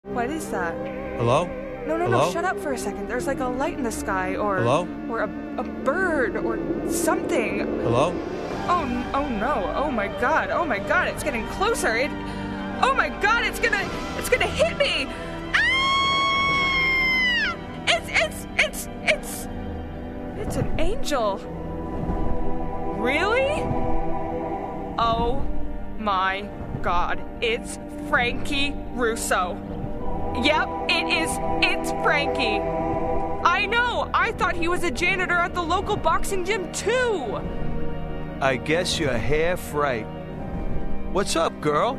What is that? Hello? No, Hello? shut up for a second. There's like a light in the sky, or... Hello? Or a bird, or something. Hello? Oh no, oh my god, it's getting closer, oh my god, it's gonna hit me! Ah! It's an angel. Really? Oh my god, it's Frankie Russo. Yep, it's Frankie. I know, I thought he was a janitor at the local boxing gym too. I guess you're half right. What's up, girl?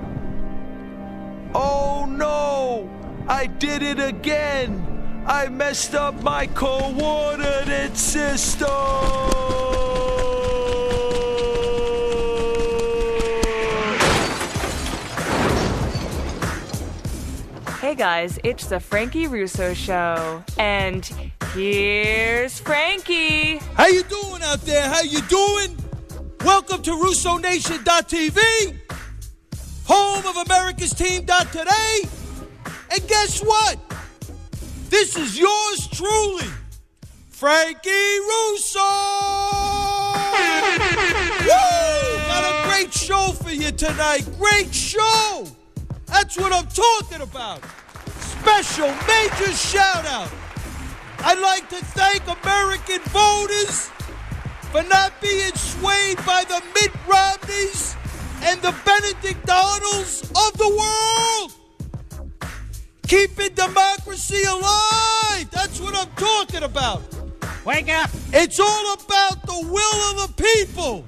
Oh no! I did it again! I messed up my coordinate system! Hey guys, it's the Frankie Russo Show, and here's Frankie! How you doing out there? How you doing? Welcome to RussoNation.tv, home of America's Team.today. And guess what? This is yours truly, Frankie Russo! Woo! Got a great show for you tonight. Great show! That's what I'm talking about. Special major shout out. I'd like to thank American voters for not being swayed by the Mitt Romneys and the Benedict Arnolds of the world. Keeping democracy alive. That's what I'm talking about. Wake up! It's all about the will of the people.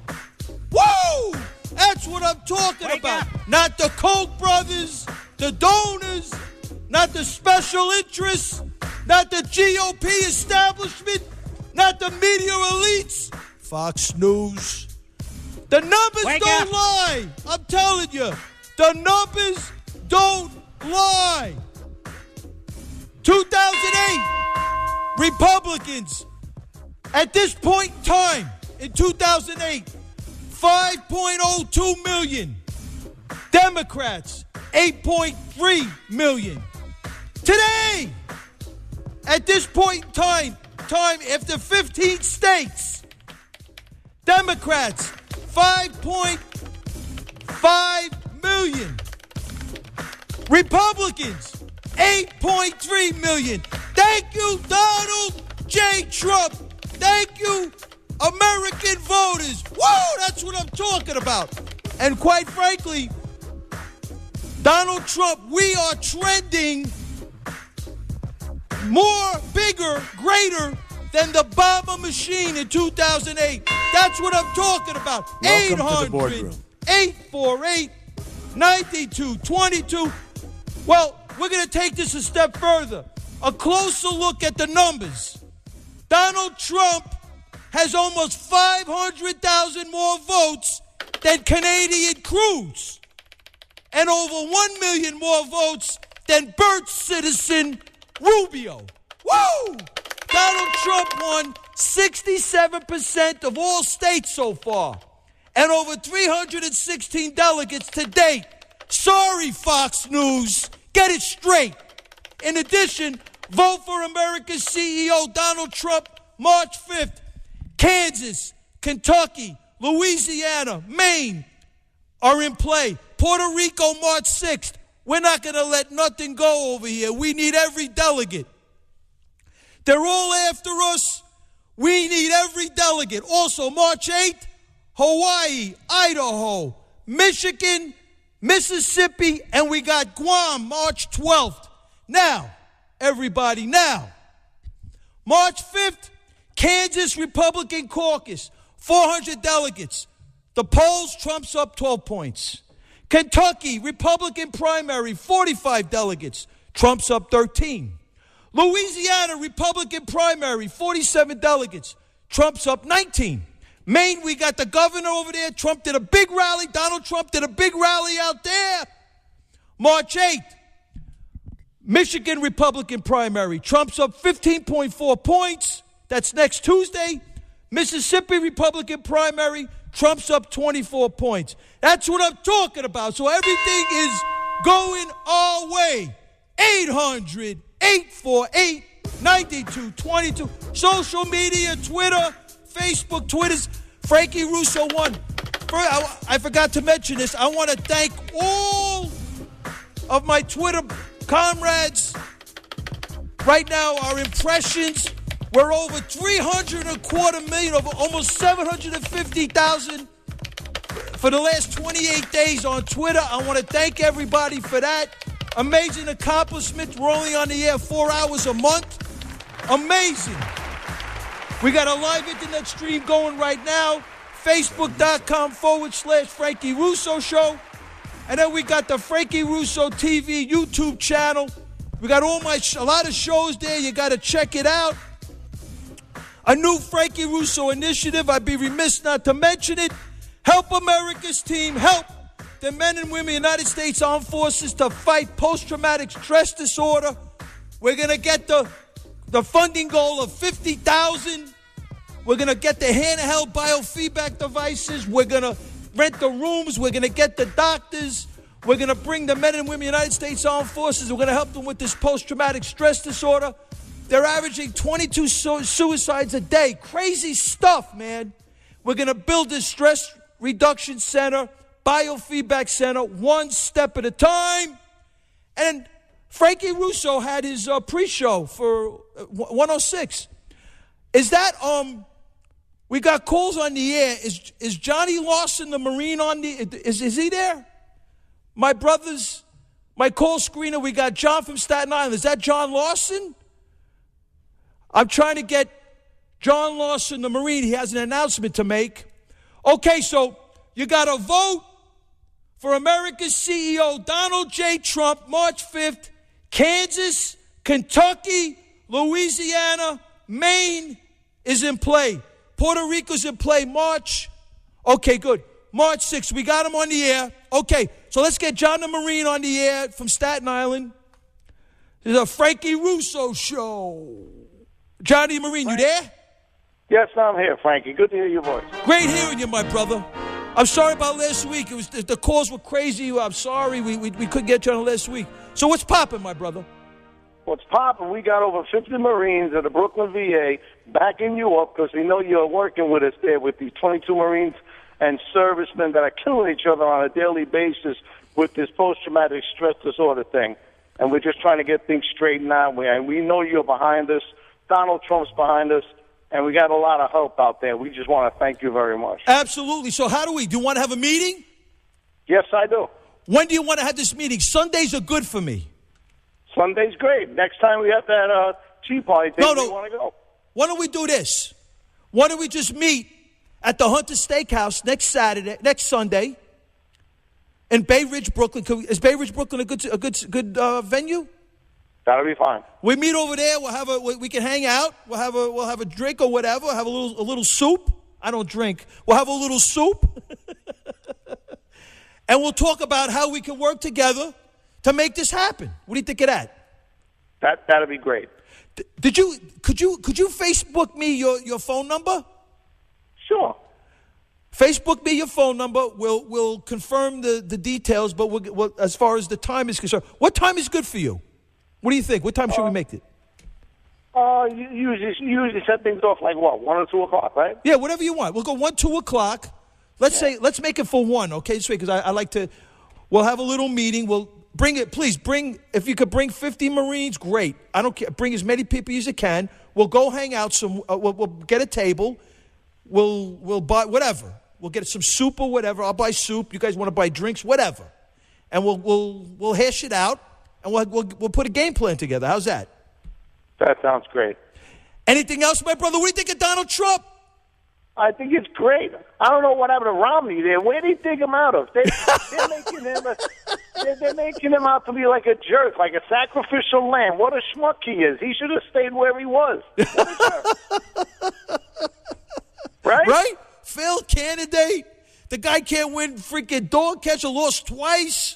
Woo! That's what I'm talking Wake about. up. Not the Koch brothers, the donors, not the special interests, not the GOP establishment, not the media elites. Fox News. The numbers Wake don't up. lie. I'm telling you. The numbers don't lie. 2008, Republicans, at this point in time, in 2008, 5.02 million. Democrats, 8.3 million. Today, at this point in time after 15 states, Democrats, 5.5 million. Republicans, 8.3 million. Thank you, Donald J. Trump. Thank you, American voters. Whoa, that's what I'm talking about. And quite frankly, Donald Trump, we are trending more, bigger, greater than the bomber machine in 2008. That's what I'm talking about. Welcome to the boardroom. 848-9222. Well, we're going to take this a step further. A closer look at the numbers. Donald Trump has almost 500,000 more votes than Canadian Cruz, and over 1 million more votes than Bert Citizen Rubio. Woo! Donald Trump won 67% of all states so far, and over 316 delegates to date. Sorry, Fox News. Get it straight. In addition, vote for America's CEO, Donald Trump, March 5th. Kansas, Kentucky, Louisiana, Maine are in play. Puerto Rico, March 6th. We're not going to let nothing go over here. We need every delegate. They're all after us. We need every delegate. Also, March 8th, Hawaii, Idaho, Michigan, Mississippi, and we got Guam, March 12th. Now, everybody, now. March 5th, Kansas Republican Caucus, 400 delegates. The polls, Trump's up 12 points. Kentucky Republican primary, 45 delegates. Trump's up 13. Louisiana Republican primary, 47 delegates. Trump's up 19. Maine, we got the governor over there. Trump did a big rally. Donald Trump did a big rally out there. March 8th, Michigan Republican primary. Trump's up 15.4 points. That's next Tuesday. Mississippi Republican primary. Trump's up 24 points. That's what I'm talking about. So everything is going our way. 800-848-9222. Social media, Twitter, Facebook, Twitter's Frankie Russo 1. I forgot to mention this. I want to thank all of my Twitter comrades. Right now, our impressions, we're over 325 million, over almost 750,000 for the last 28 days on Twitter. I want to thank everybody for that. Amazing accomplishment. We're only on the air 4 hours a month. Amazing. We got a live internet stream going right now. Facebook.com/Frankie Russo Show. And then we got the Frankie Russo TV YouTube channel. We got a lot of shows there. You got to check it out. A new Frankie Russo initiative. I'd be remiss not to mention it. Help America's team. Help the men and women of the United States Armed Forces to fight post-traumatic stress disorder. We're going to get the funding goal of $50,000. We're going to get the handheld biofeedback devices. We're going to rent the rooms. We're going to get the doctors. We're going to bring the men and women of the United States Armed Forces. We're going to help them with this post-traumatic stress disorder. They're averaging 22 suicides a day. Crazy stuff, man. We're going to build this stress reduction center, biofeedback center, one step at a time. And Frankie Russo had his pre-show for 106. Is that, we got calls on the air. Is Johnny Lawson, the Marine, on the, is he there? My call screener, we got John from Staten Island. Is that John Lawson? I'm trying to get John Lawson, the Marine. He has an announcement to make. Okay, so you got to vote for America's CEO, Donald J. Trump, March 5th. Kansas, Kentucky, Louisiana, Maine is in play. Puerto Rico's in play March. Okay, good. March 6th. We got him on the air. Okay, so let's get John the Marine on the air from Staten Island. This is a Frankie Russo show. Johnny Marine, you there? Yes, I'm here, Frankie. Good to hear your voice. Great hearing you, my brother. I'm sorry about last week. It was the calls were crazy. I'm sorry we couldn't get you on last week. So what's popping, my brother? What's popping? We got over 50 Marines at the Brooklyn VA backing you up because we know you're working with us there with these 22 Marines and servicemen that are killing each other on a daily basis with this post-traumatic stress disorder thing. And we're just trying to get things straightened out. And we know you're behind us. Donald Trump's behind us. And we got a lot of help out there. We just want to thank you very much. Absolutely. So do you want to have a meeting? Yes, I do. When do you want to have this meeting? Sundays are good for me. Sunday's great. Next time we have that tea party thing, we want to go. Why don't we do this? Why don't we just meet at the Hunter Steakhouse next Sunday in Bay Ridge, Brooklyn? Is Bay Ridge, Brooklyn a good venue? That'll be fine. We meet over there. We can hang out. We'll have a drink or whatever. Have a little soup. I don't drink. We'll have a little soup, and we'll talk about how we can work together to make this happen. What do you think of that? That'll be great. Could you Facebook me your phone number? Sure. Facebook me your phone number. We'll confirm the details. But we'll, as far as the time is concerned, what time is good for you? What do you think? What time should we make it? You usually set things off like what, 1 or 2 o'clock, right? Yeah, whatever you want. We'll go 1, 2 o'clock. Let's make it for 1, okay? This way, because I like to. We'll have a little meeting. We'll bring it. Please bring. If you could bring 50 Marines, great. I don't care. Bring as many people as you can. We'll go hang out. We'll get a table. We'll buy whatever. We'll get some soup or whatever. I'll buy soup. You guys want to buy drinks, whatever, and we'll hash it out. And we'll put a game plan together. How's that? That sounds great. Anything else, my brother? What do you think of Donald Trump? I think it's great. I don't know what happened to Romney there. Where did they dig him out of? They're making him out to be like a jerk, like a sacrificial lamb. What a schmuck he is. He should have stayed where he was. What a jerk. Right? Failed candidate. The guy can't win freaking dog catcher, lost twice.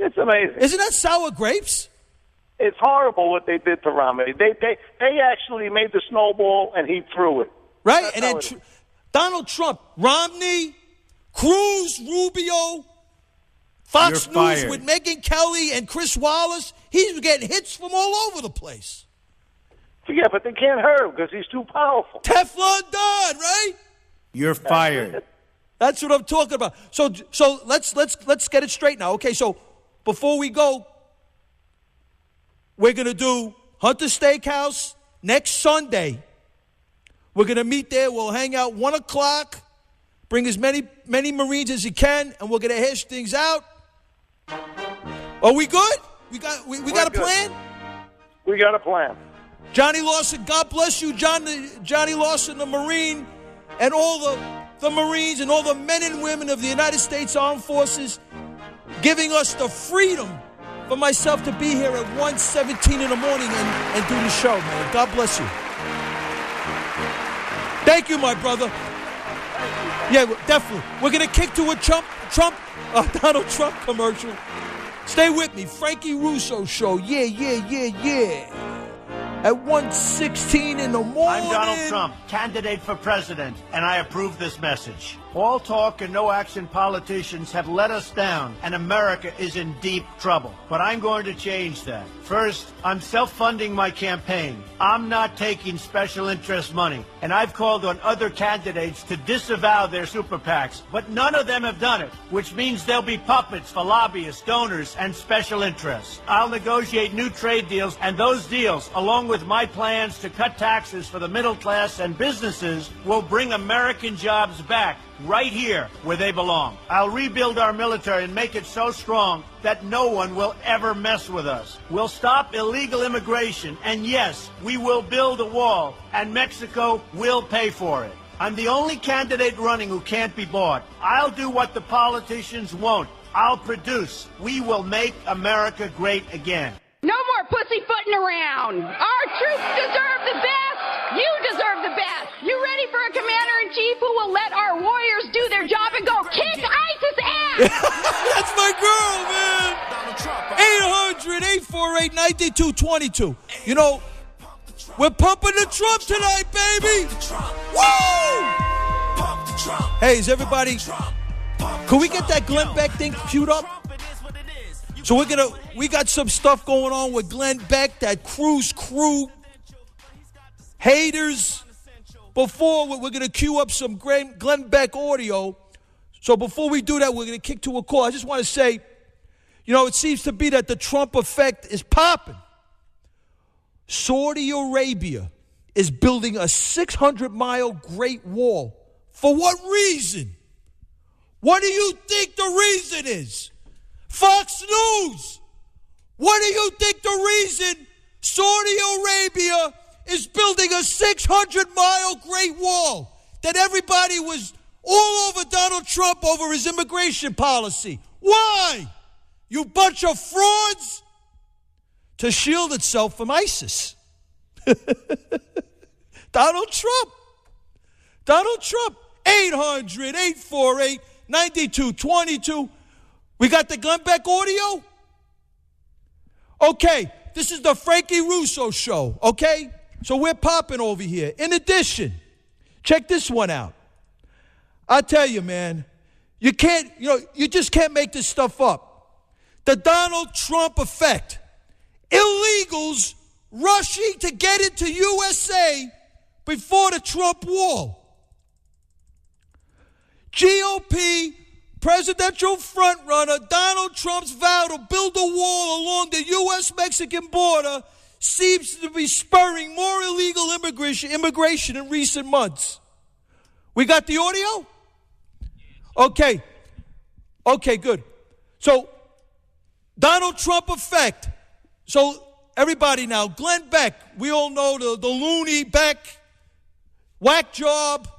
It's amazing. Isn't that sour grapes? It's horrible what they did to Romney. They actually made the snowball and he threw it. Right? That's and then Donald Trump, Romney, Cruz, Rubio, Fox You're News fired. with Megyn Kelly and Chris Wallace. He's getting hits from all over the place. Yeah, but they can't hurt him because he's too powerful. Teflon Don, right? You're fired. That's what I'm talking about. So let's get it straight now. Okay, so before we go, we're gonna do Hunter Steakhouse next Sunday. We're gonna meet there. We'll hang out 1 o'clock. Bring as many Marines as you can, and we're gonna hash things out. Are we good? We got a plan? We got a plan. Johnny Lawson, God bless you, Johnny Lawson, the Marine, and all the Marines and all the men and women of the United States Armed Forces, giving us the freedom for myself to be here at 1:17 in the morning and do the show, man. God bless you. Thank you, my brother. Yeah, definitely. We're going to kick to a Donald Trump commercial. Stay with me. Frankie Russo Show. Yeah. At 1:16 in the morning. I'm Donald Trump, candidate for president, and I approve this message. All talk and no action politicians have let us down, and America is in deep trouble. But I'm going to change that. First, I'm self-funding my campaign. I'm not taking special interest money, and I've called on other candidates to disavow their super PACs, but none of them have done it, which means they'll be puppets for lobbyists, donors, and special interests. I'll negotiate new trade deals, and those deals, along with my plans to cut taxes for the middle class and businesses, will bring American jobs back right here where they belong. I'll rebuild our military and make it so strong that no one will ever mess with us. We'll stop illegal immigration, and yes, we will build a wall, and Mexico will pay for it. I'm the only candidate running who can't be bought. I'll do what the politicians won't. I'll produce. We will make America great again. No more pussyfooting around. Our troops deserve the best. You deserve the best. You ready for a commander-in-chief who will let our warriors do their job and go kick ISIS ass? That's my girl, man. 800-848-9222. You know, we're pumping the Trump tonight, baby. Woo! Hey, is everybody... Can we get that Glenn Beck thing queued up? So we got some stuff going on with Glenn Beck, that Cruise Crew haters. Before, we're going to queue up some Glenn Beck audio. So before we do that, we're going to kick to a call. I just want to say, you know, it seems to be that the Trump effect is popping. Saudi Arabia is building a 600-mile Great Wall. For what reason? What do you think the reason is? Fox News, what do you think the reason Saudi Arabia is building a 600-mile Great Wall? That everybody was all over Donald Trump over his immigration policy. Why? You bunch of frauds. To shield itself from ISIS. Donald Trump. 800-848-9222. We got the Glenn Beck audio? Okay, this is the Frankie Russo Show, okay? So we're popping over here. In addition, check this one out. I tell you, man, you just can't make this stuff up. The Donald Trump effect. Illegals rushing to get into USA before the Trump wall. GOP presidential frontrunner Donald Trump's vow to build a wall along the U.S.-Mexican border seems to be spurring more illegal immigration in recent months. We got the audio? Okay, good. So, Donald Trump effect. So, everybody now, Glenn Beck, we all know the loony Beck, whack job.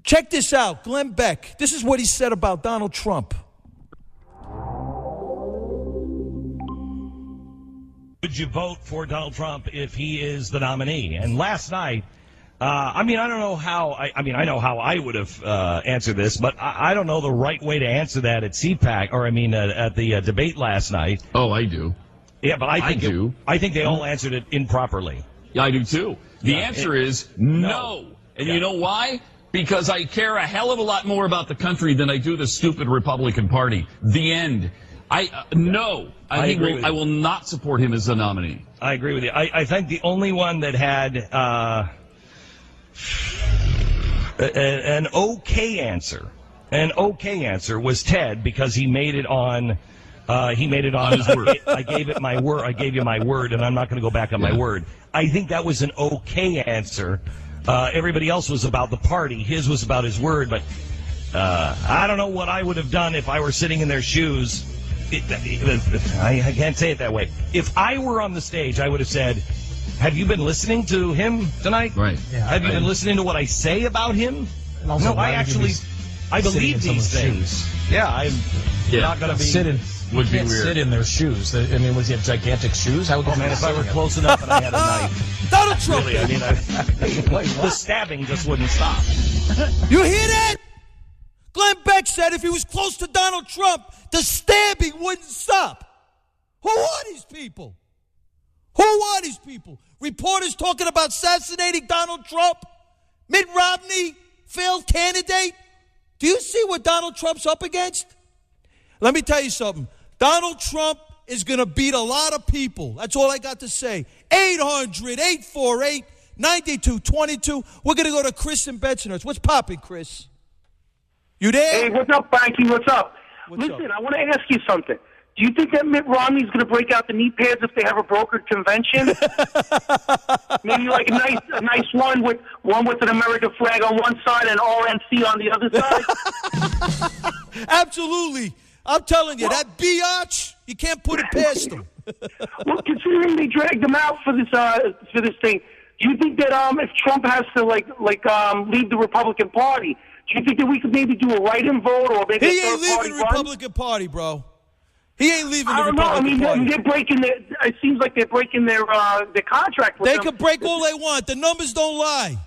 Check this out, Glenn Beck. This is what he said about Donald Trump. Would you vote for Donald Trump if he is the nominee? And last night, I don't know how, I know how I would have answered this, but I don't know the right way to answer that at CPAC, at the debate last night. Oh, I do. Yeah, but I do. I think they all answered it improperly. Yeah, I do too. The answer is no. And you know why? because I care a hell of a lot more about the country than I do the stupid Republican Party. The end. I will not support him as the nominee. I agree with you. I think the only one that had an okay answer was Ted, because he made it on his word. I gave it my word. I gave you my word, and I'm not going to go back on my word. I think that was an okay answer. Everybody else was about the party. His was about his word, but I don't know what I would have done if I were sitting in their shoes. I can't say it that way. If I were on the stage, I would have said, have you been listening to him tonight? Right. Yeah, have you been listening to what I say about him? And also, no, I believe these things. Yeah, I'm not going to be... Would be weird. Sit in their shoes. I mean, was he have gigantic shoes? How would man, if I were close enough and I had a knife. Donald Trump! Really, I mean, the stabbing just wouldn't stop. You hear that? Glenn Beck said if he was close to Donald Trump, the stabbing wouldn't stop. Who are these people? Who are these people? Reporters talking about assassinating Donald Trump? Mitt Romney, failed candidate? Do you see what Donald Trump's up against? Let me tell you something. Donald Trump is going to beat a lot of people. That's all I got to say. 800-848-9222. We're going to go to Chris in Bensonhurst. What's popping, Chris? You there? Hey, what's up, Frankie? What's up? Listen, up? I want to ask you something. Do you think that Mitt Romney's going to break out the knee pads if they have a brokered convention? Maybe like a nice one with an American flag on one side and RNC on the other side? Absolutely. I'm telling you, that biatch, you can't put it past him. Well, considering they dragged him out for this thing, do you think that if Trump has to leave the Republican Party, do you think that we could maybe do a write-in vote or maybe he ain't leaving the Republican Party, bro. He ain't leaving the Republican Party. I mean, they're breaking it seems like they're breaking their contract with them. They can break all they want. The numbers don't lie.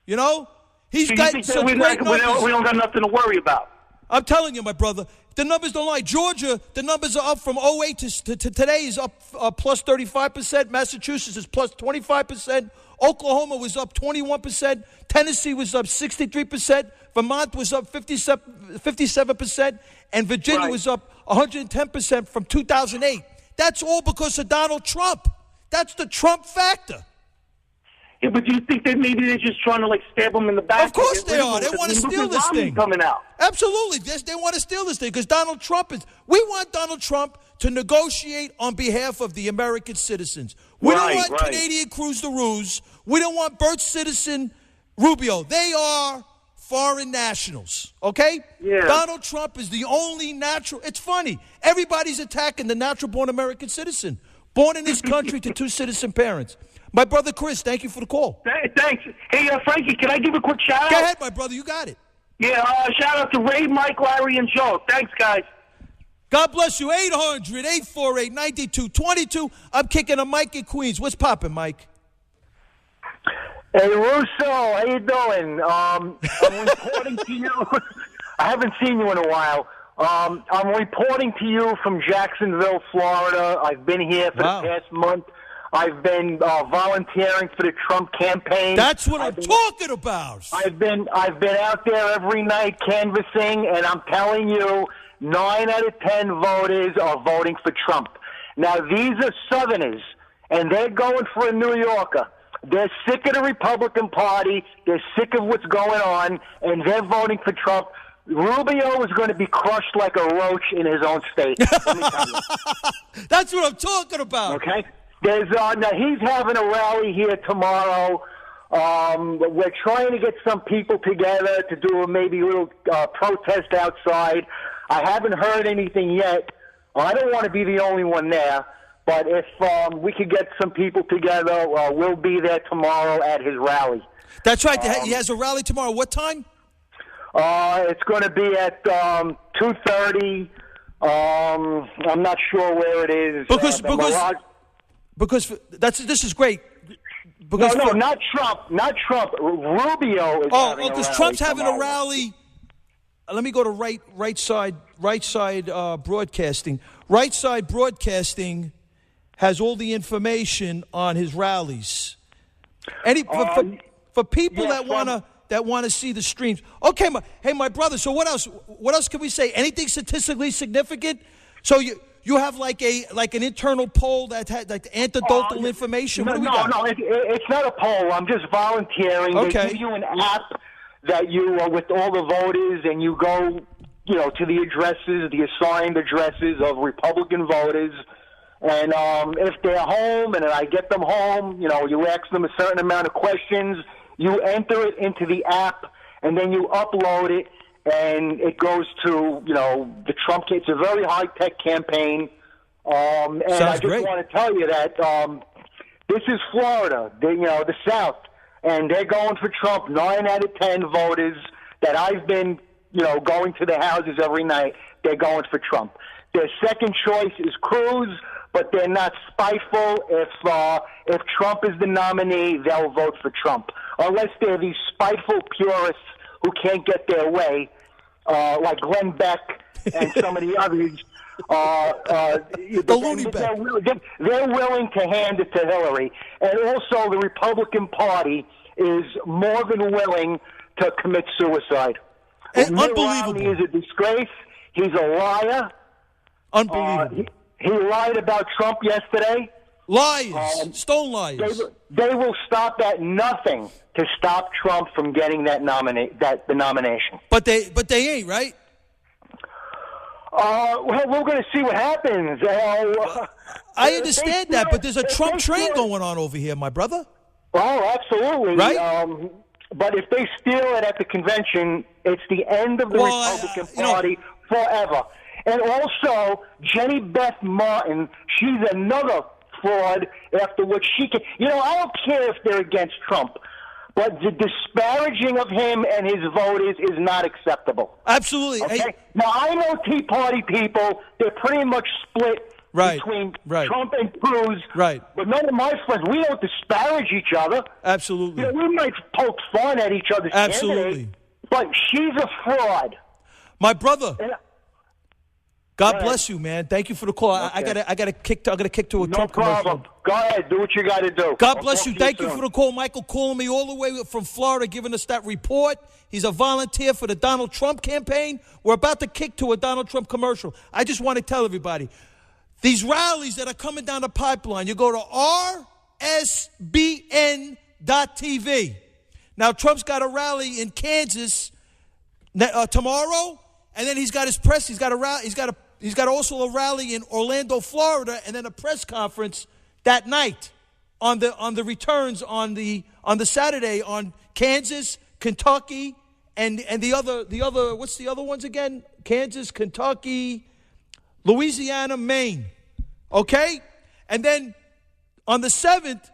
You know? He's got such great numbers. We don't got nothing to worry about. I'm telling you, my brother, the numbers don't lie. Georgia, the numbers are up from 08 to today is up plus 35%. Massachusetts is plus 25%. Oklahoma was up 21%. Tennessee was up 63%. Vermont was up 57%. And Virginia was up 110% from 2008. That's all because of Donald Trump. That's the Trump factor. Yeah, but do you think that maybe they're just trying to stab him in the back? Of course they are. They want to steal this thing. Coming out. Absolutely. They want to steal this thing because Donald Trump is. We want Donald Trump to negotiate on behalf of the American citizens. We don't want Canadian Cruz the Ruse. We don't want Bert Citizen Rubio. They are foreign nationals, okay? Yeah. Donald Trump is the only natural. It's funny. Everybody's attacking the natural-born American citizen, born in this country to two citizen parents. My brother Chris, thank you for the call. Thanks. Hey, Frankie, can I give a quick shout-out? Go ahead, my brother. You got it. Yeah, shout-out to Ray, Mike, Larry, and Joe. Thanks, guys. God bless you. 800-848-9222. I'm kicking a Mike in Queens. What's popping, Mike? Hey, Russo, how you doing? I'm reporting to you. I haven't seen you in a while. I'm reporting to you from Jacksonville, Florida. I've been here for the past month. I've been volunteering for the Trump campaign. That's what I'm talking about. I've been out there every night canvassing, and I'm telling you, 9 out of 10 voters are voting for Trump. Now, these are Southerners, and they're going for a New Yorker. They're sick of the Republican Party. They're sick of what's going on, and they're voting for Trump. Rubio is going to be crushed like a roach in his own state. Let me tell you. That's what I'm talking about. Okay? Now he's having a rally here tomorrow. We're trying to get some people together to do maybe a little protest outside. I haven't heard anything yet. I don't want to be the only one there. But if we could get some people together, we'll be there tomorrow at his rally. That's right. He has a rally tomorrow. What time? It's going to be at 2:30. I'm not sure where it is. Because this is great. Because not Trump. Not Trump. Rubio is having a rally. Trump's having a rally. Let me go to right side broadcasting. Right side broadcasting has all the information on his rallies. For people that want to that want to see the streams. Okay, my brother. So what else? What else can we say? Anything statistically significant? So you have like an internal poll that had like anecdotal information. No, it's not a poll. I'm just volunteering. Okay. They give you an app that you with all the voters, and you go, to the addresses, the assigned addresses of Republican voters. And if they're home, and I get them home, you ask them a certain amount of questions. You enter it into the app, and then you upload it, and it goes to, the Trump. It's a very high-tech campaign. And Sounds I just great. want to tell you that this is Florida, the South, and they're going for Trump. 9 out of 10 voters that I've been, going to the houses every night, they're going for Trump. Their second choice is Cruz, but they're not spiteful. If Trump is the nominee, they'll vote for Trump. Unless they're these spiteful purists who can't get their way, like Glenn Beck and some of the others. The loony bin. They're willing to hand it to Hillary. And also the Republican Party is more than willing to commit suicide. Unbelievable. Romney is a disgrace. He's a liar. Unbelievable. He lied about Trump yesterday. Liars. Stone liars. They will stop at nothing to stop Trump from getting the nomination. But they ain't, right? Well, we're going to see what happens. I understand that, but there's a Trump train going on over here, my brother. Oh, absolutely. Right? But if they steal it at the convention, it's the end of the Republican Party forever. And also, Jenny Beth Martin, she's another fraud after what she can. I don't care if they're against Trump, but the disparaging of him and his voters is not acceptable. Absolutely. Okay? Hey. Now, I know Tea Party people, they're pretty much split between Trump and Cruz. Right. But none of my friends, we don't disparage each other. Absolutely. We might poke fun at each other's Absolutely. But she's a fraud. My brother. God bless you, man. Thank you for the call. Okay. I got to kick to a Trump commercial. No problem. Go ahead. Do what you got to do. God bless you. Thank you for the call. Michael calling me all the way from Florida, giving us that report. He's a volunteer for the Donald Trump campaign. We're about to kick to a Donald Trump commercial. I just want to tell everybody, these rallies that are coming down the pipeline, you go to rsbn.tv. Now, Trump's got a rally in Kansas tomorrow, and then he's got his press. He's got also a rally in Orlando, Florida, and then a press conference that night on the returns on the Saturday on Kansas, Kentucky, and the other what's the other ones again? Kansas, Kentucky, Louisiana, Maine. Okay? And then on the 7th,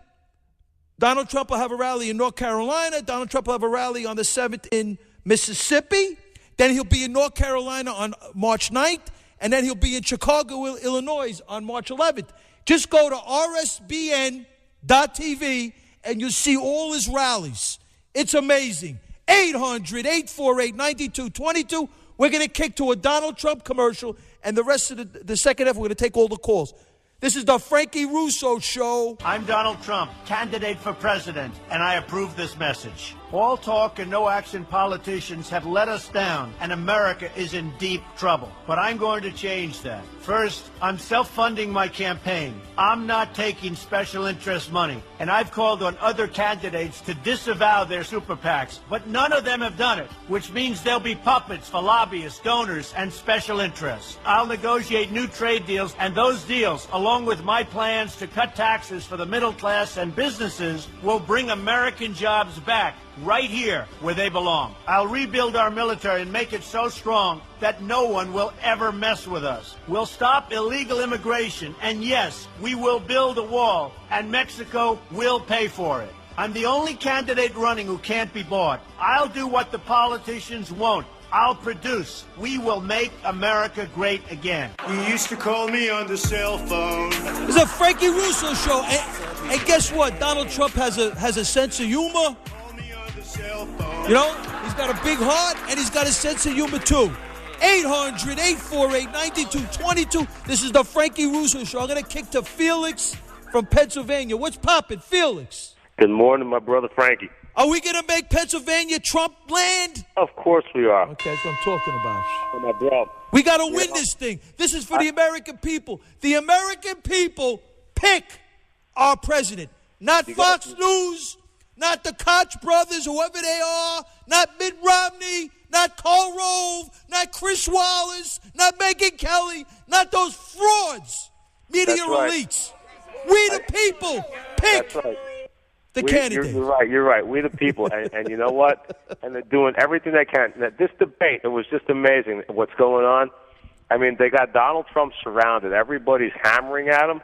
Donald Trump will have a rally in North Carolina. Donald Trump will have a rally on the 7th in Mississippi. Then he'll be in North Carolina on March 9th. And then he'll be in Chicago, Illinois on March 11th. Just go to rsbn.tv and you'll see all his rallies. It's amazing. 800-848-9222. We're going to kick to a Donald Trump commercial, and the rest of the second half, we're going to take all the calls. This is the Frankie Russo Show. I'm Donald Trump, candidate for president, and I approve this message. All talk and no action politicians have let us down, and America is in deep trouble. But I'm going to change that. First, I'm self-funding my campaign. I'm not taking special interest money, and I've called on other candidates to disavow their super PACs, but none of them have done it, which means they'll be puppets for lobbyists, donors, and special interests. I'll negotiate new trade deals, and those deals, along with my plans to cut taxes for the middle class and businesses, will bring American jobs back right here where they belong. I'll rebuild our military and make it so strong that no one will ever mess with us. We'll stop illegal immigration, and yes, we will build a wall, and Mexico will pay for it. I'm the only candidate running who can't be bought. I'll do what the politicians won't. I'll produce. We will make America great again. You used to call me on the cell phone. It's a Frankie Russo Show. And guess what? Donald Trump has a sense of humor. You know, he's got a big heart, and he's got a sense of humor, too. 800-848-9222. This is the Frankie Russo Show. I'm going to kick to Felix from Pennsylvania. What's poppin', Felix? Good morning, my brother Frankie. Are we going to make Pennsylvania Trump land? Of course we are. Okay, that's what I'm talking about. Oh, my bro. We got to win this thing. This is for the American people. The American people pick our president. Not Fox News, not the Koch brothers, whoever they are, not Mitt Romney, not Karl Rove, not Chris Wallace, not Megyn Kelly, not those frauds, media elites. We the people pick the candidate. You're right. We the people. And you know what? And they're doing everything they can. Now, this debate, it was just amazing what's going on. I mean, they got Donald Trump surrounded. Everybody's hammering at him.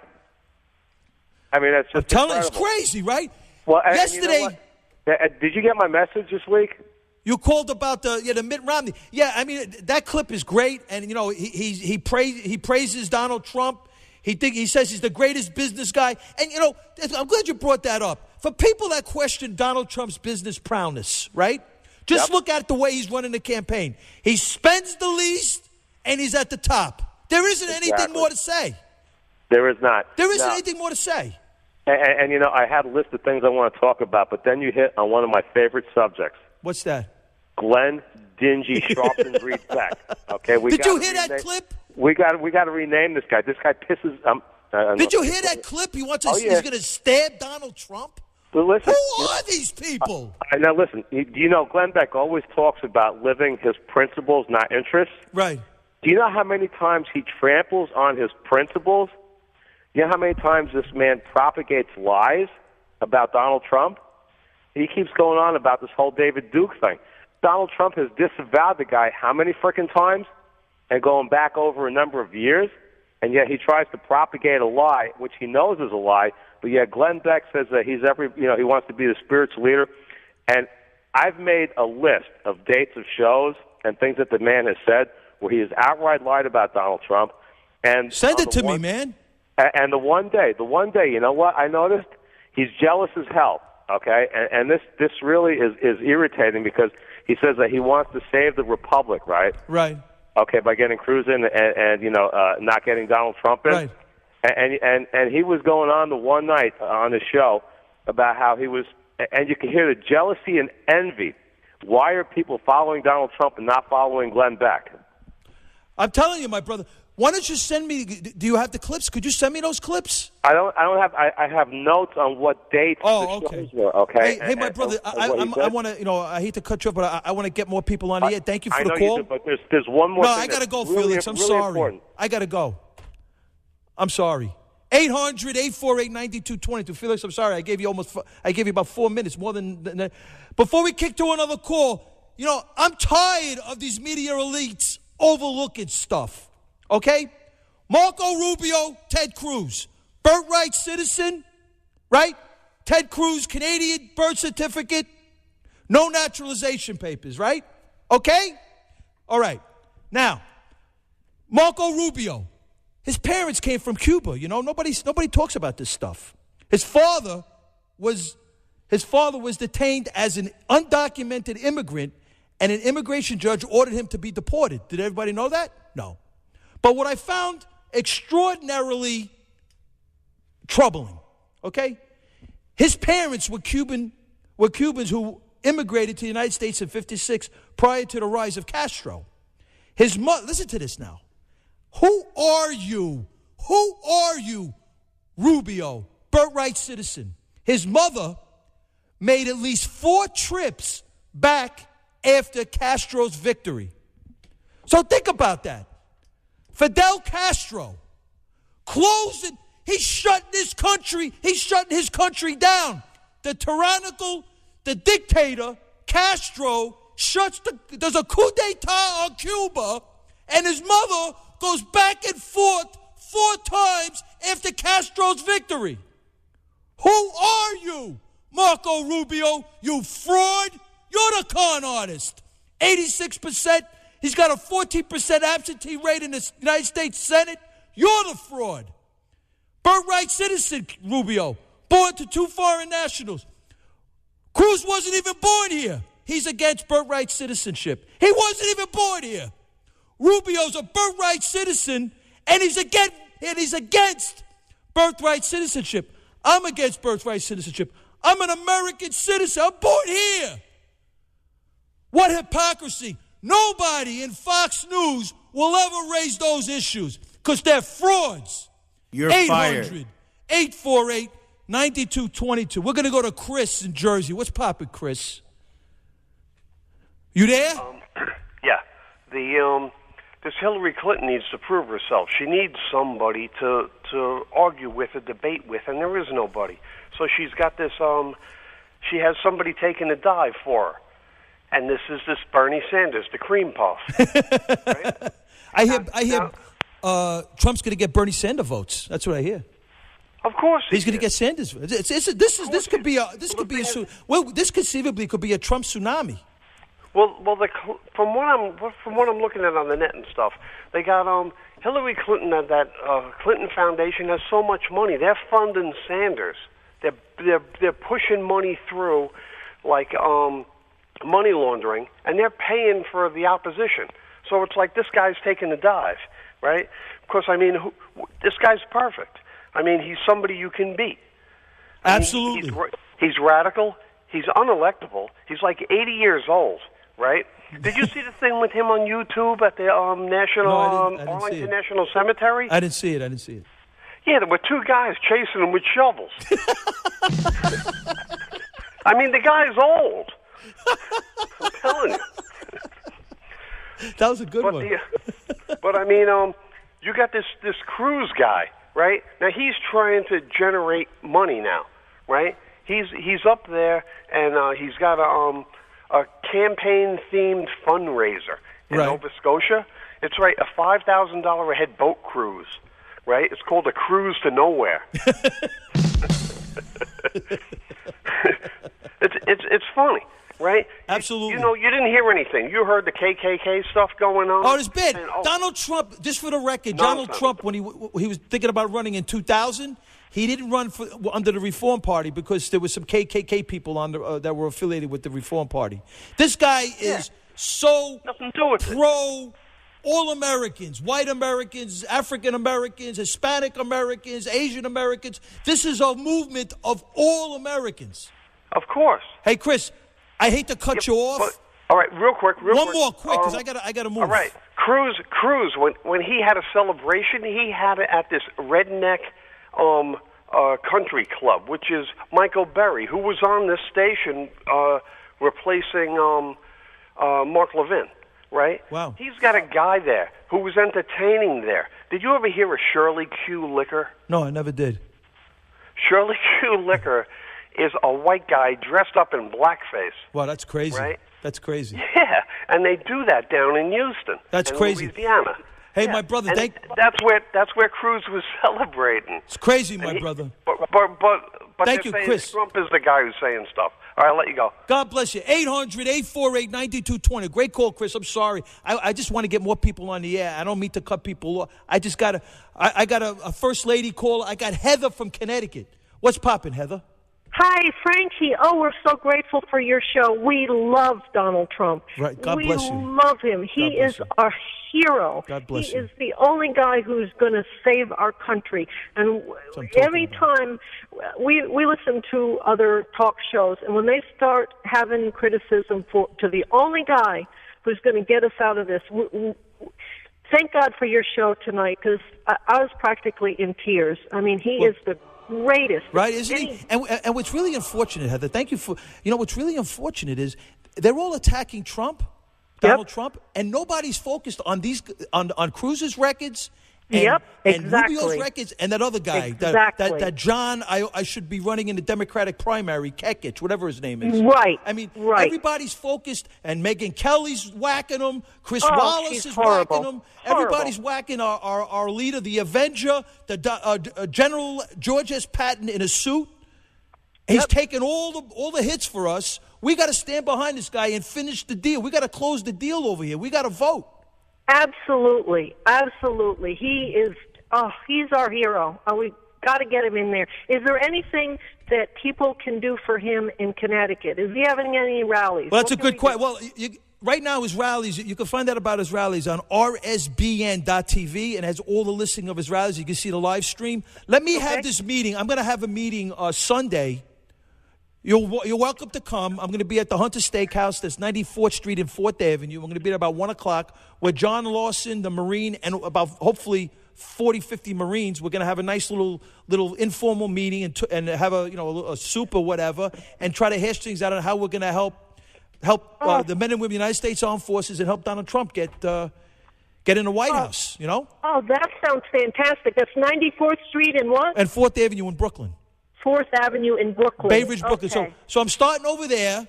I mean, that's just incredible. It's crazy, right? Well, yesterday, you know did you get my message this week? You called about the Mitt Romney. Yeah, I mean that clip is great, and you know he praises Donald Trump. He says he's the greatest business guy, and you know I'm glad you brought that up. For people that question Donald Trump's business prowess, right? Just look at the way he's running the campaign. He spends the least, and he's at the top. There isn't anything more to say. There is not. There isn't anything more to say. And, you know, I had a list of things I want to talk about, but then you hit on one of my favorite subjects. What's that? Glenn Dingy Sharpton Reed Beck. Okay, Did you hear that clip? We got to rename this guy. This guy pisses. Did you hear that clip? He wants. He's going to stab Donald Trump. But listen, who are these people? Now listen. You know, Glenn Beck always talks about living his principles, not interests. Right. Do you know how many times he tramples on his principles? You know how many times this man propagates lies about Donald Trump? He keeps going on about this whole David Duke thing. Donald Trump has disavowed the guy how many frickin' times? And going back over a number of years? And yet he tries to propagate a lie, which he knows is a lie. But yet Glenn Beck says that he wants to be the spiritual leader. And I've made a list of dates of shows and things that the man has said where he has outright lied about Donald Trump. And send it to me, man. And the one day, you know what I noticed? He's jealous as hell, okay? And this really is irritating because he says that he wants to save the republic, right? Right. Okay, by getting Cruz in and not getting Donald Trump in. Right. And he was going on the one night on the show about how he was, and you can hear the jealousy and envy. Why are people following Donald Trump and not following Glenn Beck? I'm telling you, my brother. Why don't you send me? Do you have the clips? Could you send me those clips? I don't have. I have notes on what dates the shows were. Okay. Hey, my brother. I want to. I hate to cut you off, but I want to get more people on the air. Thank you for the call. You do, but there's one more. No, thing I got to go, really, Felix. I'm really sorry. Important. I got to go. I'm sorry. 800-848-9222. Felix, I'm sorry. I gave you about 4 minutes more than. Before we kick to another call, I'm tired of these media elites overlooking stuff. Okay? Marco Rubio, Ted Cruz. Birthright citizen, right? Ted Cruz, Canadian birth certificate. No naturalization papers, right? Okay? All right. Now, Marco Rubio. His parents came from Cuba, Nobody talks about this stuff. His father was detained as an undocumented immigrant, and an immigration judge ordered him to be deported. Did everybody know that? No. But what I found extraordinarily troubling, okay? His parents were Cubans who immigrated to the United States in 1956 prior to the rise of Castro. His mother, listen to this now. Who are you? Who are you, Rubio, birthright citizen? His mother made at least 4 trips back after Castro's victory. So think about that. Fidel Castro closing, he's shutting his country down. The dictator, Castro, does a coup d'etat on Cuba, and his mother goes back and forth 4 times after Castro's victory. Who are you, Marco Rubio, you fraud? You're the con artist. 86%. He's got a 14% absentee rate in the United States Senate. You're the fraud. Birthright citizen, Rubio. Born to 2 foreign nationals. Cruz wasn't even born here. He's against birthright citizenship. He wasn't even born here. Rubio's a birthright citizen, and he's against birthright citizenship. I'm against birthright citizenship. I'm an American citizen. I'm born here. What hypocrisy. Nobody in Fox News will ever raise those issues because they're frauds. You're fired. 848-9222. We're going to go to Chris in Jersey. What's poppin', Chris? You there? Yeah. This Hillary Clinton needs to prove herself. She needs somebody to argue with, a debate with, and there is nobody. So she's got this, she has somebody taking a dive for her. And this is this Bernie Sanders, the cream puff. Right? I hear Trump's going to get Bernie Sanders votes. That's what I hear. Of course he's going to get Sanders. This conceivably could be a Trump tsunami. Well, from what I'm looking at on the net and stuff, they got Hillary Clinton at that Clinton Foundation has so much money. They're funding Sanders. They're pushing money through, like money laundering, and they're paying for the opposition. So it's like this guy's taking a dive, right? Because I mean, this guy's perfect. I mean, he's somebody you can beat. Absolutely. He's radical. He's unelectable. He's like 80 years old. Right? Did you see the thing with him on YouTube at the Arlington National Cemetery? I didn't see it. Yeah, there were two guys chasing him with shovels. I mean, the guy's old. I'm telling you. That was a good one. But I mean, you got this Cruz guy, right? Now he's trying to generate money now, right? He's up there and he's got a campaign-themed fundraiser in Nova Scotia. It's right, a $5,000 a head boat cruise, right? It's called a cruise to nowhere. It's funny, right? Absolutely. You know, you didn't hear anything. You heard the KKK stuff going on. Oh, it's bad. Donald Trump, just for the record, Donald Trump, when he was thinking about running in 2000, he didn't run under the Reform Party because there were some KKK people that were affiliated with the Reform Party. This guy is so pro all Americans, white Americans, African Americans, Hispanic Americans, Asian Americans. This is a movement of all Americans. Of course. Hey, Chris, I hate to cut you off. But, all right, real quick. One more, quick, because I gotta move. All right, Cruz. When he had a celebration, he had it at this redneck country club, which is Michael Berry, who was on this station replacing Mark Levin, right? Wow. He's got a guy there who was entertaining there. Did you ever hear of Shirley Q. Liquor? No, I never did. Shirley Q. Liquor is a white guy dressed up in blackface. Wow, that's crazy. Right? That's crazy. Yeah, and they do that down in Houston. That's crazy. Louisiana. Hey, my brother, that's where Cruz was celebrating. It's crazy, my brother. But thank you, Chris. Trump is the guy who's saying stuff. All right, I'll let you go. God bless you. 800-848-9220. Great call, Chris. I'm sorry. I just want to get more people on the air. I don't mean to cut people off. I just got I got a first lady call. I got Heather from Connecticut. What's poppin', Heather? Hi, Frankie. Oh, we're so grateful for your show. We love Donald Trump. Right. God bless you. We love him. He is our hero. God bless he you. is the only guy who's going to save our country. And every time we listen to other talk shows, and when they start having criticism to the only guy who's going to get us out of this, thank God for your show tonight, because I was practically in tears. I mean, he is the greatest. Right, isn't he? And what's really unfortunate, Heather, thank you for, what's really unfortunate is they're all attacking Trump, Donald Trump, and nobody's focused on on Cruz's records and Rubio's records and that other guy, that John, I should be running in the Democratic primary, Kekich, whatever his name is. Right. I mean, everybody's focused, and Megyn Kelly's whacking him, Chris Wallace is whacking him, everybody's whacking our leader, the Avenger, the General George S. Patton in a suit. He's taking all the hits for us. We got to stand behind this guy and finish the deal. We got to close the deal over here. We got to vote. Absolutely. He is, he's our hero. We got to get him in there. Is there anything that people can do for him in Connecticut? Is he having any rallies? Well, that's a good question. Well, right now his rallies, you can find out about his rallies on rsbn.tv, and has all the listing of his rallies. You can see the live stream. Let me have this meeting. I'm going to have a meeting Sunday You're welcome to come. I'm going to be at the Hunter Steakhouse. That's 94th Street and 4th Avenue. I'm going to be there about 1 o'clock with John Lawson, the Marine, and about hopefully 40, 50 Marines. We're going to have a nice little informal meeting and have a soup or whatever, and try to hash things out on how we're going to help the men and women of the United States Armed Forces and help Donald Trump get in the White House. Oh, that sounds fantastic. That's 94th Street and what? And 4th Avenue in Brooklyn. 4th Avenue in Brooklyn. Bay Ridge, Brooklyn. Okay. So I'm starting over there,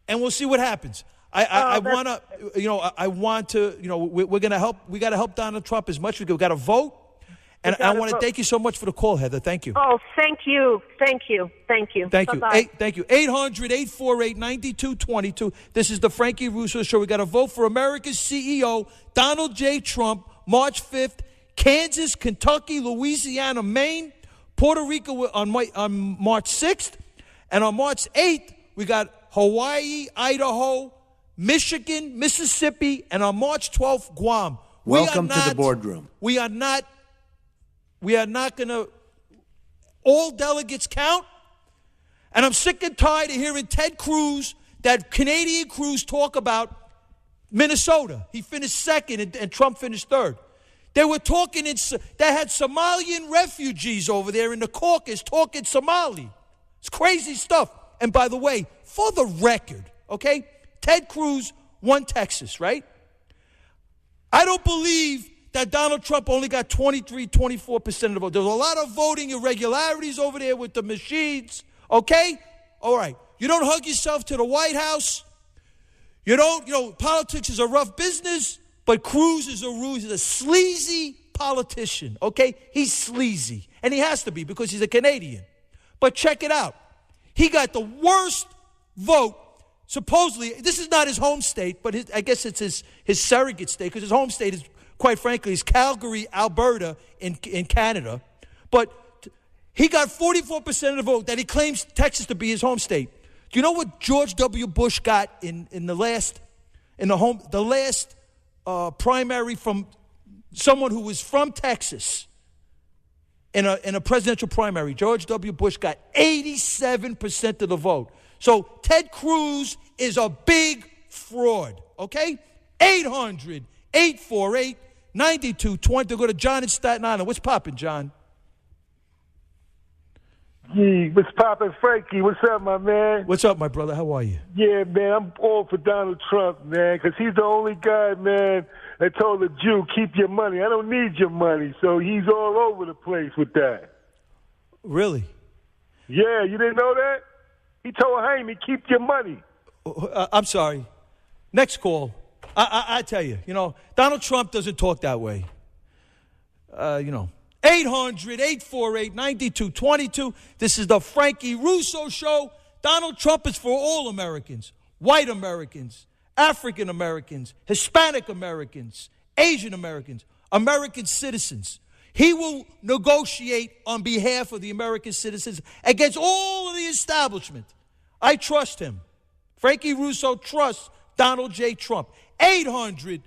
and we'll see what happens. I want to, we're going to help. We got to help Donald Trump as much as we can. We got to vote. And I want to thank you so much for the call, Heather. Thank you. Oh, thank you. Thank you. Thank you. Thank you. Bye-bye. Thank you. 800-848-9222. This is the Frankie Russo Show. We got to vote for America's CEO, Donald J. Trump, March 5th. Kansas, Kentucky, Louisiana, Maine, Puerto Rico on March 6th. And on March 8th, we got Hawaii, Idaho, Michigan, Mississippi, and on March 12th, Guam. Welcome to the boardroom. We are not going to, all delegates count. And I'm sick and tired of hearing Ted Cruz, that Canadian Cruz, talk about Minnesota. He finished second and Trump finished third. They were talking, they had Somalian refugees over there in the caucus talking Somali. It's crazy stuff. And by the way, for the record, okay, Ted Cruz won Texas, right? I don't believe that Donald Trump only got 24% of the vote. There's a lot of voting irregularities over there with the machines, okay? All right. You don't hug yourself to the White House. Politics is a rough business. But Cruz is a sleazy politician, okay? He's sleazy, and he has to be because he's a Canadian. But check it out. He got the worst vote, supposedly. This is not his home state, but I guess it's his surrogate state, because his home state is, quite frankly, is Calgary, Alberta in Canada. But he got 44% of the vote that he claims Texas to be his home state. Do you know what George W. Bush got in the last primary from someone who was from Texas in a presidential primary? George W. Bush got 87% of the vote. So Ted Cruz is a big fraud, okay? 800-848-9220. Go to John in Staten Island. What's poppin', John? Gee, what's poppin', Frankie? What's up, my man? What's up, my brother? How are you? Yeah, man, I'm all for Donald Trump, man, because he's the only guy, man, that told a Jew, keep your money. I don't need your money. So he's all over the place with that. Really? Yeah, you didn't know that? He told Jaime, keep your money. I'm sorry. Next call. I tell you, Donald Trump doesn't talk that way. 800-848-9222. This is the Frankie Russo Show. Donald Trump is for all Americans. White Americans, African Americans, Hispanic Americans, Asian Americans, American citizens. He will negotiate on behalf of the American citizens against all of the establishment. I trust him. Frankie Russo trusts Donald J. Trump. 800-848.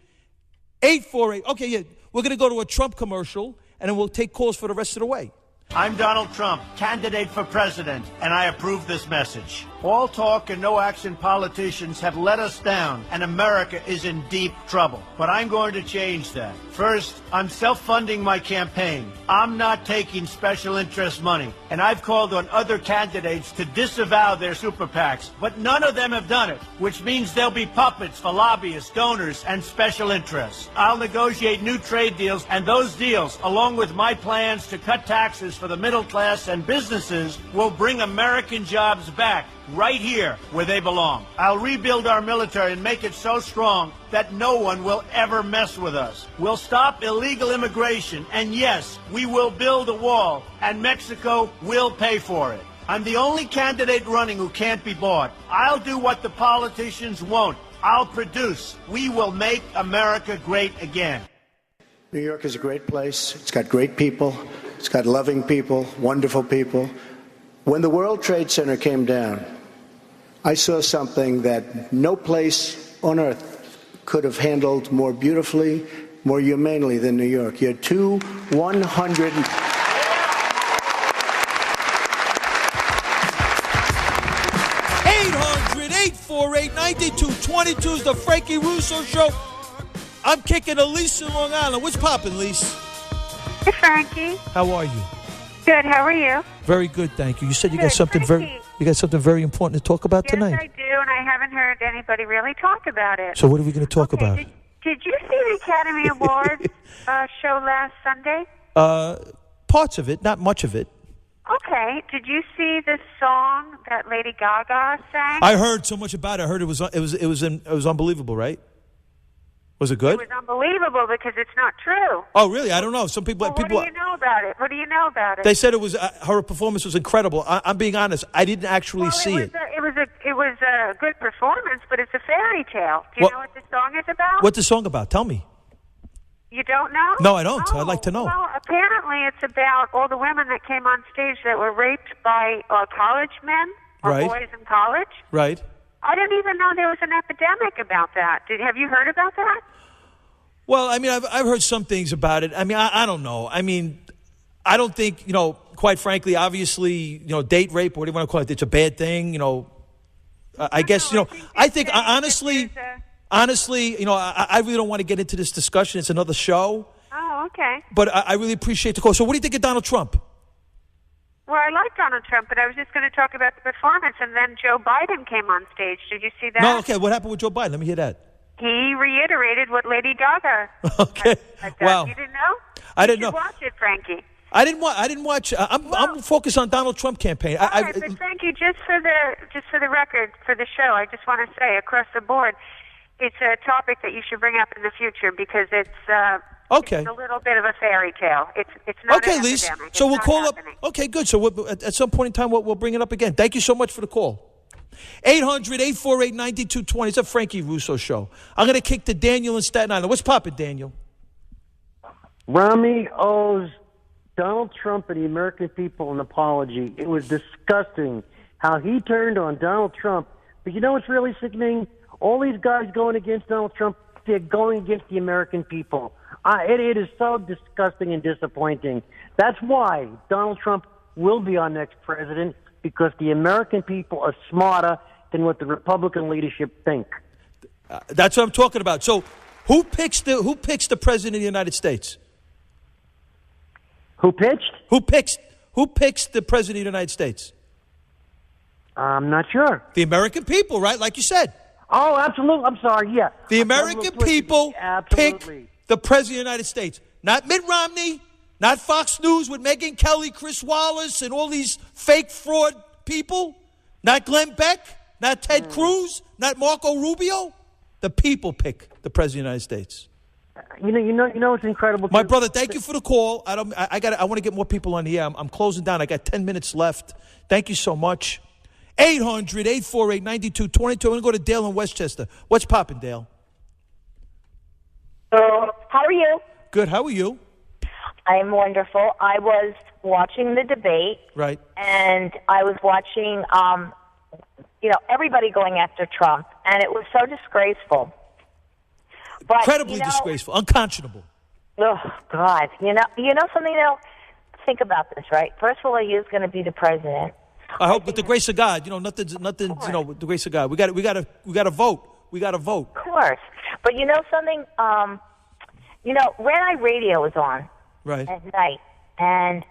Okay, yeah, we're going to go to a Trump commercial, and then we'll take calls for the rest of the way. I'm Donald Trump, candidate for president, and I approve this message. All talk and no action politicians have let us down, and America is in deep trouble. But I'm going to change that. First, I'm self-funding my campaign. I'm not taking special interest money, and I've called on other candidates to disavow their super PACs, but none of them have done it, which means they'll be puppets for lobbyists, donors, and special interests. I'll negotiate new trade deals, and those deals, along with my plans to cut taxes for the middle class and businesses, will bring American jobs back right here where they belong. I'll rebuild our military and make it so strong that no one will ever mess with us. We'll stop illegal immigration, and yes, we will build a wall, and Mexico will pay for it. I'm the only candidate running who can't be bought. I'll do what the politicians won't. I'll produce. We will make America great again. New York is a great place. It's got great people. It's got loving people, wonderful people. When the World Trade Center came down, I saw something that no place on earth could have handled more beautifully, more humanely than New York. You had two 100... 888-488-9222 is the Frankie Russo Show. I'm kicking Elise in Long Island. What's poppin', Elise? Hey, Frankie. How are you? Good. How are you? Very good, thank you. You said you Good, got something Frankie. you got something very important to talk about Yes, tonight. I do, and I haven't heard anybody really talk about it. So what are we going to talk about? Did you see the Academy Awards show last Sunday? Parts of it, not much of it. Okay. Did you see the song that Lady Gaga sang? I heard so much about it. I heard it was unbelievable, right? Was it good? It was unbelievable because it's not true. Oh, really? I don't know. Some people. Well, what do you know about it? What do you know about it? They said it was her performance was incredible. I'm being honest. I didn't actually see it. It was a good performance, but it's a fairy tale. Do you know what the song is about? What's the song about? Tell me. You don't know? No, I don't. I'd like to know. Well, apparently it's about all the women that came on stage that were raped by college men or Right. boys in college. Right. I didn't even know there was an epidemic about that. Have you heard about that? Well, I mean, I've heard some things about it. I mean, I don't know. I mean, I don't think, quite frankly, obviously, date rape, or whatever you want to call it, it's a bad thing. I guess, I think honestly, I really don't want to get into this discussion. It's another show. Oh, okay. But I really appreciate the call. So what do you think of Donald Trump? Well, I like Donald Trump, but I was just going to talk about the performance, and then Joe Biden came on stage. Did you see that? No, okay. What happened with Joe Biden? Let me hear that. He reiterated what Lady Gaga Okay. had done. Wow. You didn't know? I didn't You should know. watch it, Frankie. I didn't watch. I'm focused on Donald Trump campaign. All right, but Frankie, just for the record, for the show, I just want to say across the board, it's a topic that you should bring up in the future because it's Okay. it's a little bit of a fairy tale. It's not Okay, an Lise. epidemic. So It's we'll not call happening. up. Okay, good. So at some point in time, we'll bring it up again. Thank you so much for the call. 800-848-9220. It's a Frankie Russo show. I'm going to kick to Daniel in Staten Island. What's poppin', Daniel? Romney owes Donald Trump and the American people an apology. It was disgusting how he turned on Donald Trump. But you know what's really sickening? All these guys going against Donald Trump, they're going against the American people. It is so disgusting and disappointing. That's why Donald Trump will be our next president, because the American people are smarter than what the Republican leadership think. That's what I'm talking about. So who picks the president of the United States? Who pitched? Who picks the president of the United States? I'm not sure. The American people, right? Like you said. Oh, absolutely. I'm sorry. Yeah. The American people pick the president of the United States. Not Mitt Romney, not Fox News with Megyn Kelly, Chris Wallace, and all these fake fraud people. Not Glenn Beck, not Ted Cruz, not Marco Rubio. The people pick the president of the United States. You know what's incredible? My brother, thank you for the call. I want to get more people on the air. I'm closing down. I got 10 minutes left. Thank you so much. 800-848-9222. I'm going to go to Dale in Westchester. What's poppin', Dale? How are you? Good. How are you? I'm wonderful. I was watching the debate, Right. and I was watching, everybody going after Trump, and it was so disgraceful. But, Incredibly disgraceful. Unconscionable. Oh, God. You know something, think about this, right? First of all, he is going to be the president. I hope with the grace of God, nothing's, with the grace of God. We got to vote. We got to vote. Of course. But you know something? Red Eye Radio is on Right. at night, and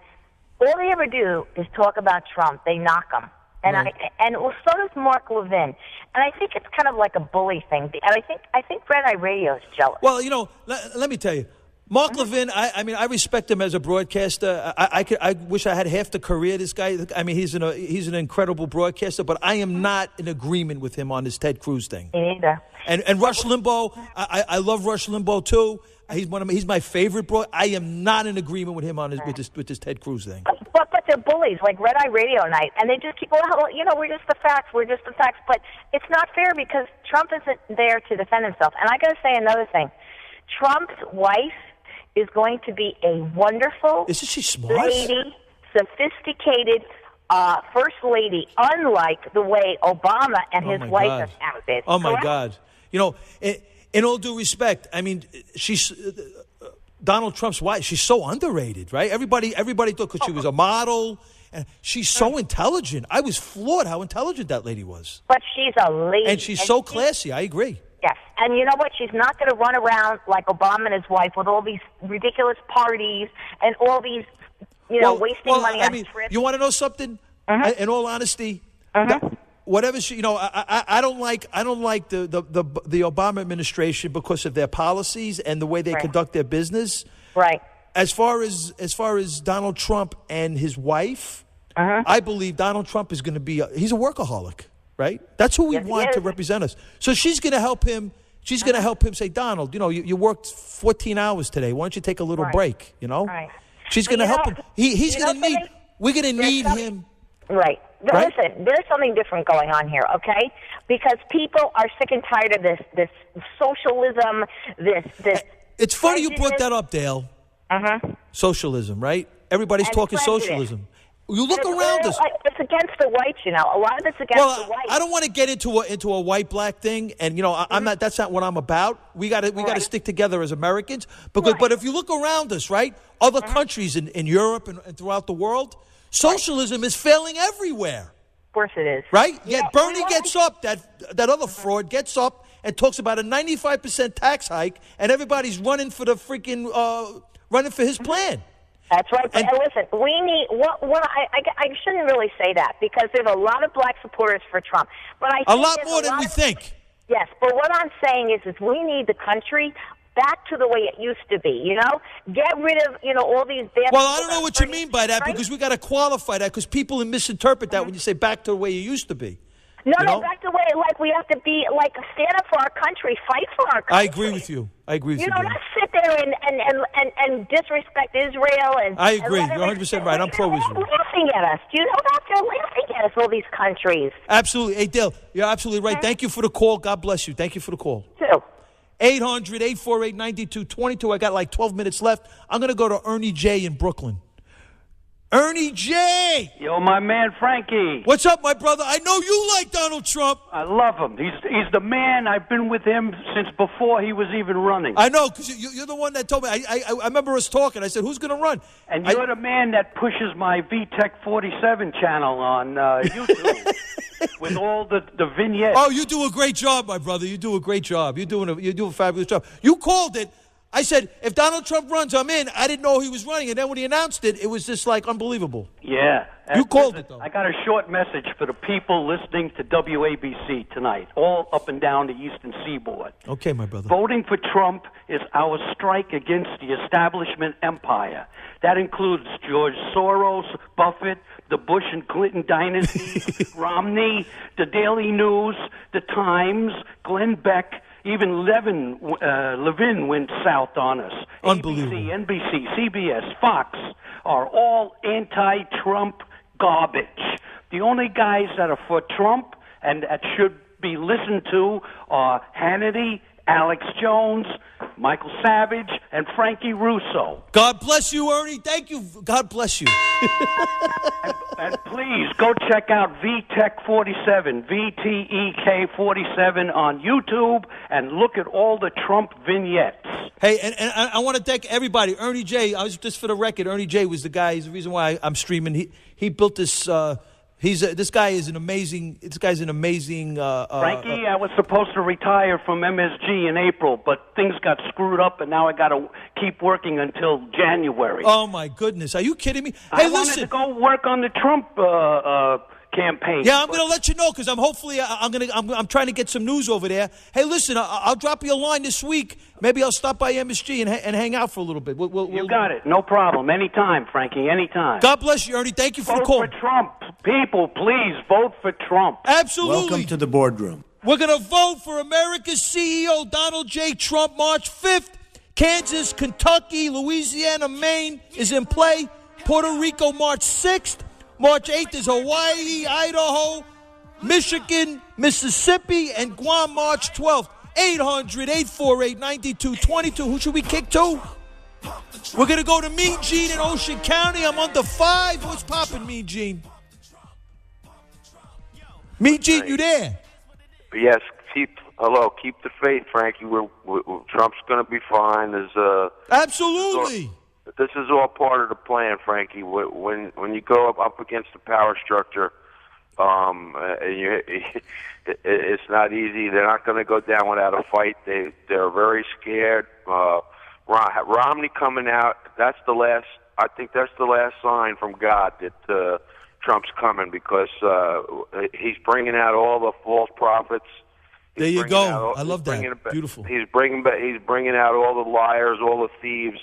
all they ever do is talk about Trump. They knock him. And Right. So does Mark Levin. And I think it's kind of like a bully thing. And I think Red Eye Radio is jealous. Well, let me tell you, Mark Levin. I respect him as a broadcaster. I wish I had half the career this guy. I mean, he's an incredible broadcaster, but I am not in agreement with him on this Ted Cruz thing. Me neither. And Rush Limbaugh, I love Rush Limbaugh too. He's my favorite bro. I am not in agreement with him on with this Ted Cruz thing. But they're bullies, like Red Eye Radio Night, and they just keep, we're just the facts, But it's not fair because Trump isn't there to defend himself. And I got to say another thing. Trump's wife is going to be a wonderful lady, sophisticated first lady, unlike the way Obama and his wife have acted. Oh, my Correct? God. In all due respect, I mean, she's Donald Trump's wife. She's so underrated, right? Everybody thought because she was a model And she's so intelligent. I was floored how intelligent that lady was. But she's a lady. And she's so classy. I agree. Yes. And you know what? She's not going to run around like Obama and his wife with all these ridiculous parties and all these, wasting money on trips. You want to know something? In all honesty, whatever she, I don't like the Obama administration because of their policies and the way they conduct their business. Right. As far as Donald Trump and his wife, I believe Donald Trump is going to be he's a workaholic, right? That's who we want to represent us. So she's going to help him. She's going to help him say, Donald, you worked 14 hours today. Why don't you take a little break? Right. She's going to help him. He's going to need. We're going to need him. Right. Listen, there's something different going on here, okay? Because people are sick and tired of this socialism, this. It's funny you brought that up, Dale. Socialism, right? Everybody's talking socialism. You look around us. It's against the whites, A lot of it's against the whites. I don't want to get into a white-black thing, and I'm not. That's not what I'm about. We got to stick together as Americans. But if you look around us, right, other countries in Europe and throughout the world, socialism is failing everywhere. Of course it is. Right? Yet Bernie gets up. That other fraud gets up and talks about a 95% tax hike, and everybody's running for the freaking running for his plan. That's right. But listen, we need I shouldn't really say that because there's a lot of black supporters for Trump. But I think a lot more than we think. Yes, but what I'm saying is we need the country back to the way it used to be, Get rid of, all these bad... Well, I don't know what you mean by that because we got to qualify that because people misinterpret that when you say back to the way it used to be. No, back to the way, we have to be, stand up for our country, fight for our country. I agree with you. Not sit there and disrespect Israel and... I agree. You're 100% right. I'm pro-Israel. They're laughing at us. Do you know that? They're laughing at us, all these countries. Absolutely. Hey, Dale, you're absolutely right. Thank you for the call. God bless you. Thank you for the call. 800-848-9222. I got like 12 minutes left. I'm going to go to Ernie J. in Brooklyn. Ernie J. Yo, my man Frankie. What's up, my brother? I know you like Donald Trump. I love him. He's the man. I've been with him since before he was even running. I know, because you're the one that told me. I remember us talking. I said, who's going to run? And you're the man that pushes my VTech 47 channel on YouTube with all the vignettes. Oh, you do a great job, my brother. You do a great job. You do a fabulous job. You called it. I said, if Donald Trump runs, I'm in. I didn't know he was running. And then when he announced it, it was just unbelievable. Yeah. You called it, though. I got a short message for the people listening to WABC tonight, all up and down the Eastern Seaboard. Okay, my brother. Voting for Trump is our strike against the establishment empire. That includes George Soros, Buffett, the Bush and Clinton dynasty, Romney, the Daily News, the Times, Glenn Beck, even Levin went south on us. Unbelievable. ABC, NBC, CBS, Fox are all anti-Trump garbage. The only guys that are for Trump and that should be listened to are Hannity, Alex Jones, Michael Savage, and Frankie Russo. God bless you, Ernie. Thank you. God bless you. and please go check out VTech 47, VTEK 47 on YouTube, and look at all the Trump vignettes. Hey, and I want to thank everybody. Ernie J. I was just for the record. Ernie J. was the guy. He's the reason why I'm streaming. He built this. This guy is an amazing. This guy's an amazing. Frankie, I was supposed to retire from MSG in April, but things got screwed up, and now I got to keep working until January. Oh my goodness! Are you kidding me? Hey, I wanted to go work on the Trump campaign. Yeah, I'm going to let you know because I'm trying to get some news over there. Hey, listen, I'll drop you a line this week. Maybe I'll stop by MSG and hang out for a little bit. You got it. No problem. Anytime, Frankie. Anytime. God bless you, Ernie. Thank you for the call. Vote for Trump. People, please vote for Trump. Absolutely. Welcome to the boardroom. We're going to vote for America's CEO, Donald J. Trump, March 5th. Kansas, Kentucky, Louisiana, Maine is in play. Puerto Rico, March 6th. March 8th is Hawaii, Idaho, Michigan, Mississippi, and Guam, March 12th. 800-848-9222. Who should we kick to? We're going to go to Mean Gene in Ocean County. I'm under 5. What's poppin', Mean Gene? Mean Gene, you there? Yes, keep the faith, Frankie. Trump's going to be fine. Absolutely. this is all part of the plan, Frankie. When you go up against the power structure, it's not easy. They're not going to go down without a fight. They're very scared. Romney coming out. That's the last. I think that's the last sign from God that Trump's coming, because he's bringing out all the false prophets. There you go. I love that. Beautiful. He's bringing out all the liars, all the thieves.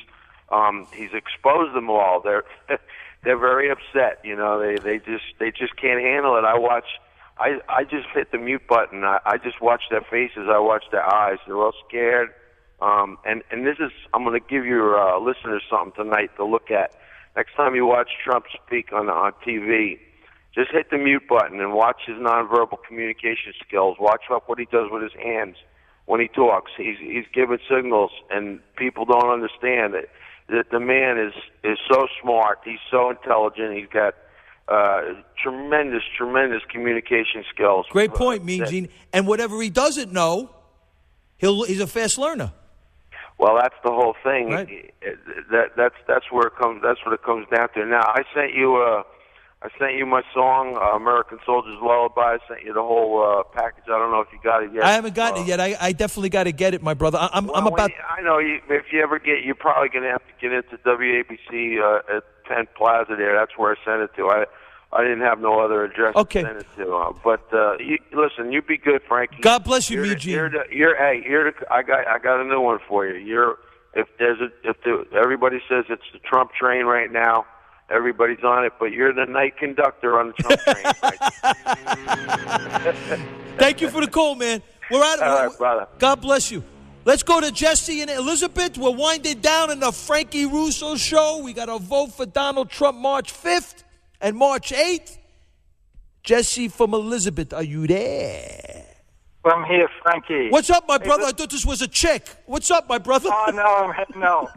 He's exposed them all. They're very upset. You know, they just can't handle it. I just hit the mute button. I just watch their faces. I watch their eyes. They're all scared. And this is, I'm going to give your listeners something tonight to look at. Next time you watch Trump speak on TV, just hit the mute button and watch his nonverbal communication skills. Watch what he does with his hands when he talks. He's giving signals, and people don't understand it. That the man is so smart. He's so intelligent. He's got tremendous communication skills. Great point, Mean Gene. And whatever he doesn't know, he's a fast learner. Well, that's the whole thing. Right. That's where it comes. That's what it comes down to. Now, I sent you my song, American Soldier's Lullaby. I sent you the whole package. I don't know if you got it yet. I haven't gotten it yet. I definitely got to get it, my brother. I'm about. I know. If you ever you're probably going to have to get into WABC at Penn Plaza there. That's where I sent it to. I didn't have no other address to send it to. But listen, you be good, Frankie. God bless you, Eugene. I got a new one for you. Everybody says it's the Trump train right now. Everybody's on it, but you're the night conductor on the Trump train. Thank you for the call, man. We're out of All right, brother. God bless you. Let's go to Jesse and Elizabeth. We're winding down in the Frankie Russo show. We got a vote for Donald Trump March 5th and March 8th. Jesse from Elizabeth, are you there? I'm here, Frankie. What's up, my brother? I thought this was a chick. What's up, my brother? Oh, no, no.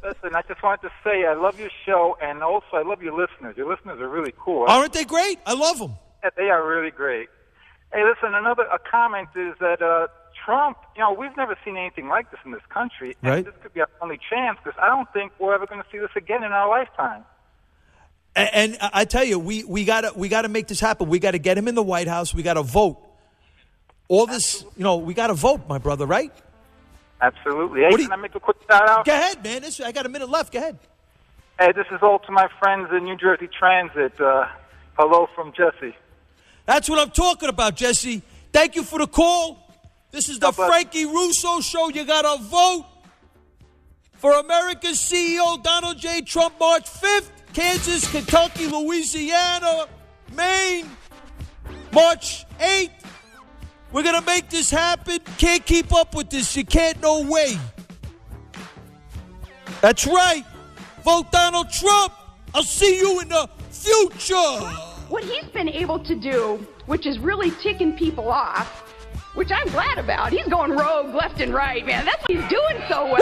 Listen, I just wanted to say I love your show, and also I love your listeners. Your listeners are really cool. Aren't they great? I love them. Yeah, they are really great. Hey, listen, a comment is that Trump, we've never seen anything like this in this country, and right. This could be our only chance, because I don't think we're ever going to see this again in our lifetime. And I tell you, we gotta make this happen. We got to get him in the White House. We got to vote. All this, we got to vote, my brother, right? Absolutely. Hey, can I make a quick shout-out? Go ahead, man. I got a minute left. Go ahead. Hey, this is all to my friends in New Jersey Transit. Hello from Jesse. That's what I'm talking about, Jesse. Thank you for the call. This is the Frankie Russo Show. You got to vote for America's CEO, Donald J. Trump, March 5th. Kansas, Kentucky, Louisiana, Maine, March 8th. We're going to make this happen. Can't keep up with this. You can't, no way. That's right. Vote Donald Trump. I'll see you in the future. What he's been able to do, which is really ticking people off, which I'm glad about. He's going rogue left and right, man. That's what he's doing so well.